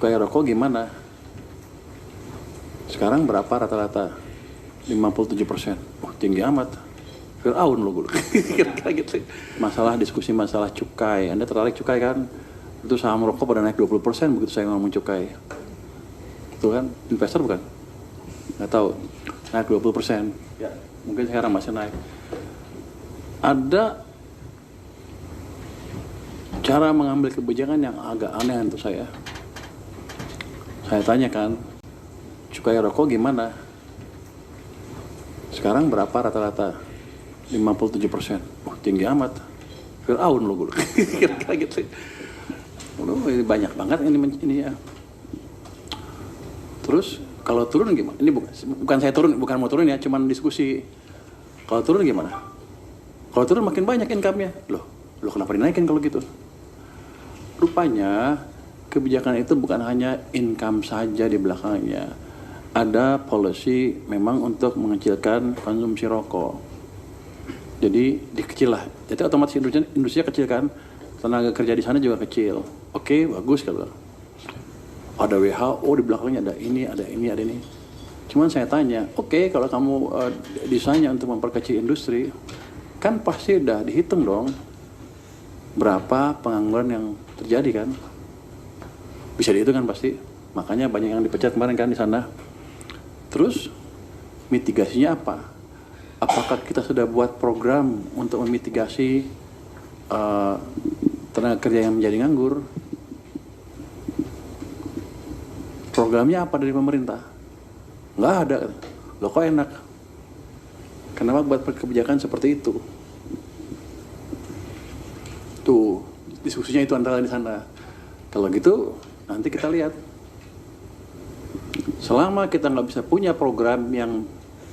cukai rokok gimana? Sekarang berapa rata-rata? 57%. Oh, tinggi amat. Fir'aun loh gue. Kira-kira gitu. Masalah diskusi masalah cukai. Anda tertarik cukai kan? Itu saham rokok pada naik 20% begitu saya ngomong cukai. Itu kan investor bukan? Nggak tahu. Naik 20%. Ya, mungkin sekarang masih naik. Ada cara mengambil kebijakan yang agak aneh untuk saya. Saya tanyakan, cukai rokok gimana? Sekarang berapa rata-rata? 57%. Oh, tinggi amat. Fir'aun loh gue. Kira-kira gitu. Ini banyak banget ini ya. Terus kalau turun gimana? Ini bukan saya turun, bukan mau turun ya, cuman diskusi. Kalau turun gimana? Kalau turun makin banyak income-nya. Loh kenapa dinaikin kalau gitu? Rupanya kebijakan itu bukan hanya income saja di belakangnya. Ada policy memang untuk mengecilkan konsumsi rokok. Jadi dikecil lah. Jadi otomatis industrinya kecil kan. Tenaga kerja di sana juga kecil. Oke, bagus kalau. Ada WHO di belakangnya, ada ini. Cuman saya tanya, oke, kalau kamu desainnya untuk memperkecil industri, kan pasti udah dihitung dong berapa pengangguran yang terjadi kan. Bisa dihitung kan pasti. Makanya banyak yang dipecat kemarin kan di sana. Terus mitigasinya apa? Apakah kita sudah buat program untuk memitigasi tenaga kerja yang menjadi nganggur? Programnya apa dari pemerintah? Nggak ada. Loh kok enak? Kenapa buat kebijakan seperti itu? Tuh, diskusinya itu antara di sana. Kalau gitu, nanti kita lihat. Selama kita nggak bisa punya program yang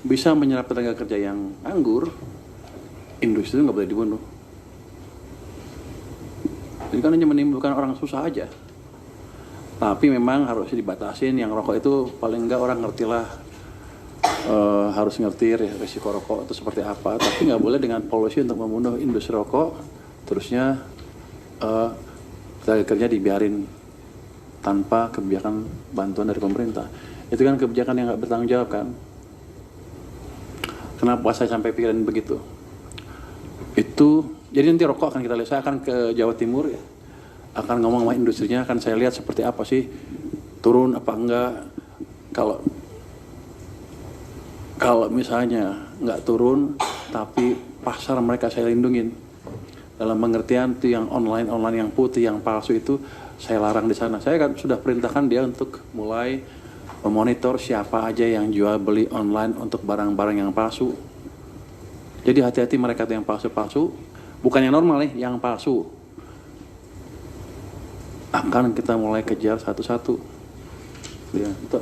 bisa menyerap tenaga kerja yang nganggur, industri itu nggak boleh dibunuh. Ini kan hanya menimbulkan orang susah aja. Tapi memang harus dibatasin. Yang rokok itu paling enggak orang ngertilah, harus ngerti risiko rokok itu seperti apa. Tapi nggak boleh dengan policy untuk membunuh industri rokok. Terusnya tenaga kerja dibiarin tanpa kebijakan bantuan dari pemerintah. Itu kan kebijakan yang nggak bertanggung jawab kan. Kenapa saya sampai pikiran begitu? Itu jadi nanti rokok akan kita lihat. Saya akan ke Jawa Timur ya, akan ngomong sama industrinya, akan saya lihat seperti apa sih, turun apa enggak. Kalau misalnya nggak turun tapi pasar mereka saya lindungin, dalam pengertian itu yang online yang putih, yang palsu itu saya larang di sana. Saya kan sudah perintahkan dia untuk mulai memonitor siapa aja yang jual beli online untuk barang-barang yang palsu. Jadi hati-hati mereka yang palsu-palsu, bukan yang normal nih, yang palsu. Akan kita mulai kejar satu-satu. Ya, itu.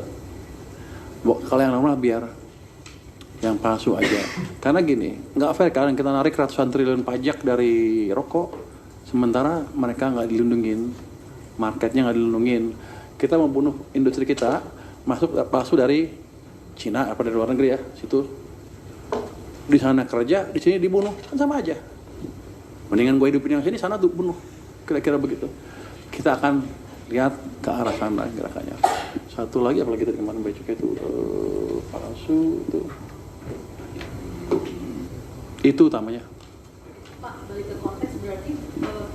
Kalau yang normal biar yang palsu aja. Karena gini, nggak fair kan kita narik ratusan triliun pajak dari rokok, sementara mereka nggak dilindungin, marketnya nggak dilindungin. Kita mau bunuh industri kita, masuk palsu dari Cina apa dari luar negeri ya, situ di sana kerja, di sini dibunuh, kan sama aja. Mendingan gue hidupin yang sini, sana tuh bunuh, kira-kira begitu. Kita akan lihat ke arah sana gerakannya. Satu lagi apalagi tadi kemarin baca itu palsu itu utamanya. Pak, balik ke konteks berarti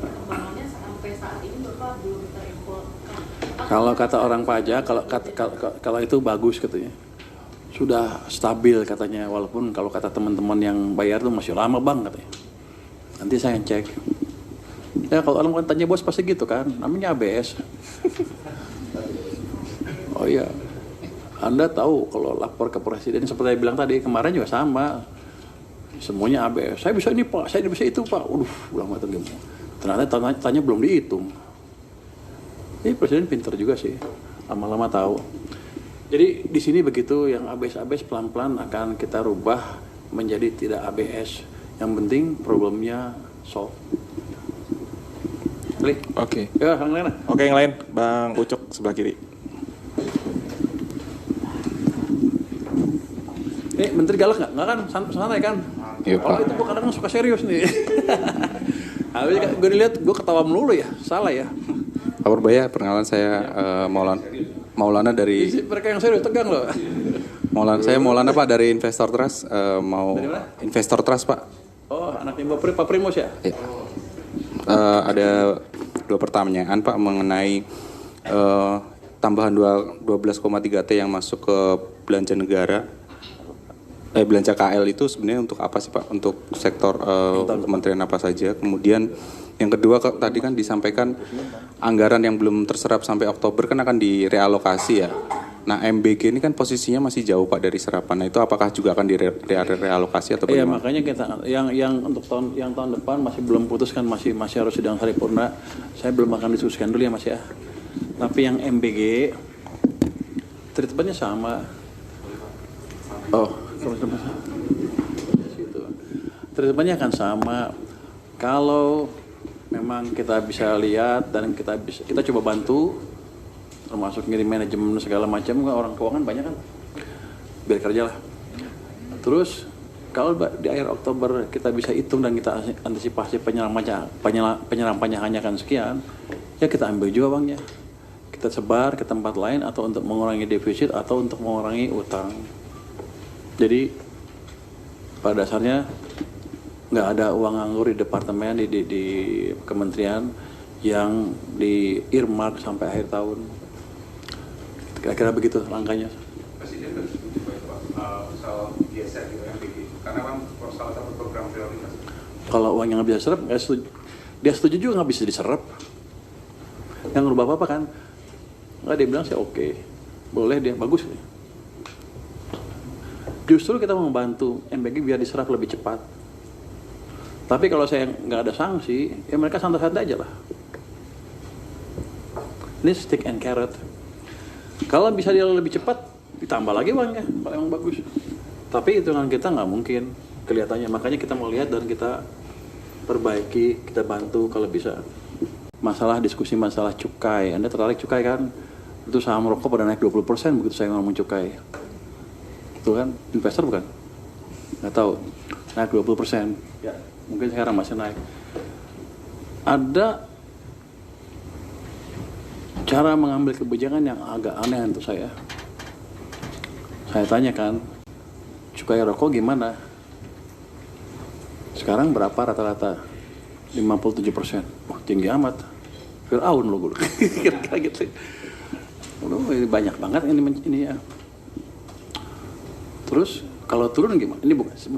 perkembangannya sampai saat ini Bapak belum terimpor. Kalau kata orang pajak, kalau itu bagus katanya. Sudah stabil katanya, walaupun kalau kata teman-teman yang bayar tuh masih lama bang katanya. Nanti saya cek. Ya kalau orang tanya bos pasti gitu kan, namanya ABS. Oh iya, Anda tahu kalau lapor ke presiden seperti saya bilang tadi, kemarin juga sama. Semuanya ABS. Saya bisa ini pak, saya bisa itu pak. Udah mati gimana? Ternyata tanya belum dihitung. Ini presiden pintar juga sih, lama-lama tahu. Jadi di sini begitu, yang ABS pelan-pelan akan kita rubah menjadi tidak ABS. Yang penting problemnya solve. Oke. Ya, yang lain. Oke, yang lain, Bang Ucok sebelah kiri. Ini menteri galak nggak? Nggak kan? Santai kan? Iya, Kalau Pak. itu gue kadang suka serius nih. Habis gue dilihat gue ketawa melulu ya, salah ya. Pak Purbaya, perkenalan saya Maulana dari Mereka yang serius tegang loh. Maulana Pak dari Investor Trust, mau Dari mana? Investor Trust Pak. Oh, anaknya Pak Primus ya? Ya. Ada 2 pertanyaan Pak mengenai tambahan 12,3 T yang masuk ke belanja negara. Belanja KL itu sebenarnya untuk apa sih Pak? Untuk sektor kementerian apa saja? Kemudian yang kedua tadi kan disampaikan anggaran yang belum terserap sampai Oktober kan akan direalokasi ya. Nah MBG ini kan posisinya masih jauh Pak dari serapan. Nah itu apakah juga akan direalokasi atau Iya, bagaimana? makanya kita yang untuk tahun depan masih belum putuskan, masih harus sidang paripurna. Saya belum akan diskusikan dulu ya Mas ya. Tapi yang MBG treatmentnya sama. Oh, treatmentnya akan sama. Kalau memang kita bisa lihat dan kita coba bantu, termasuk ngirim manajemen segala macam, orang keuangan banyak kan, biar kerja lah. Terus kalau di akhir Oktober kita bisa hitung dan kita antisipasi penyerapannya hanya akan sekian, ya kita ambil juga uangnya, kita sebar ke tempat lain atau untuk mengurangi defisit atau untuk mengurangi utang. Jadi pada dasarnya nggak ada uang nganggur di departemen di kementerian yang di earmark sampai akhir tahun. Kira-kira begitu langkahnya. Presiden dan soal geser gitu MBG karena kan salah satu program prioritas. Kalau uang yang nggak bisa diserap, nggak setuju. Dia setuju juga nggak bisa diserap. Yang ngerubah apa kan? Nggak, dia bilang sih oke, boleh, dia bagus. Justru kita mau membantu MBG biar diserap lebih cepat. Tapi kalau saya nggak ada sanksi, ya mereka santai-santai aja lah. Ini stick and carrot. Kalau bisa dia lebih cepat, ditambah lagi uangnya, kalau emang bagus. Tapi hitungan kita nggak mungkin kelihatannya. Makanya kita mau lihat dan kita perbaiki, kita bantu kalau bisa. Diskusi masalah cukai. Anda tertarik cukai kan? Itu saham rokok pada naik 20% begitu saya ngomong cukai. Itu kan investor bukan? Nggak tahu. Naik 20%. Ya, mungkin sekarang masih naik. Ada cara mengambil kebijakan yang agak aneh untuk saya. Saya tanyakan, cukai rokok gimana? Sekarang berapa rata-rata? 57%. Wah, tinggi amat. Fir'aun loh gue. Kira-kira gitu. Ini banyak banget ini ya. Terus kalau turun gimana? Ini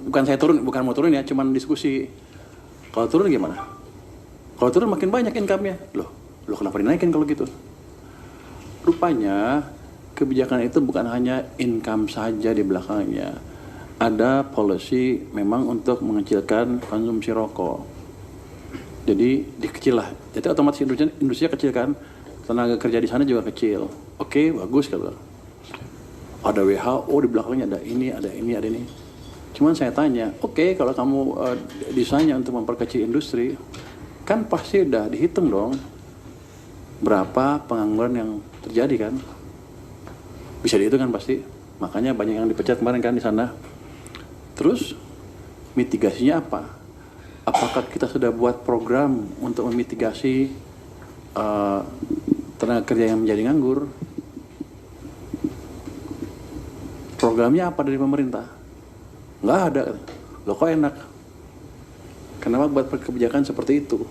bukan saya turun, bukan mau turun ya, cuman diskusi. Kalau turun gimana? Kalau turun makin banyak income-nya. Loh kenapa dinaikin kalau gitu? Rupanya kebijakan itu bukan hanya income saja di belakangnya. Ada policy memang untuk mengecilkan konsumsi rokok. Jadi dikecil lah. Jadi otomatis industri kecil kan. Tenaga kerja di sana juga kecil. Oke, bagus kalau. Ada WHO di belakangnya, ada ini. Cuman saya tanya, oke, kalau kamu desainnya untuk memperkecil industri, kan pasti udah dihitung dong berapa pengangguran yang terjadi kan? Bisa dihitung kan pasti. Makanya banyak yang dipecat kemarin kan di sana. Terus mitigasinya apa? Apakah kita sudah buat program untuk memitigasi tenaga kerja yang menjadi nganggur? Programnya apa dari pemerintah? Nggak ada. Loh kok enak? Kenapa buat kebijakan seperti itu?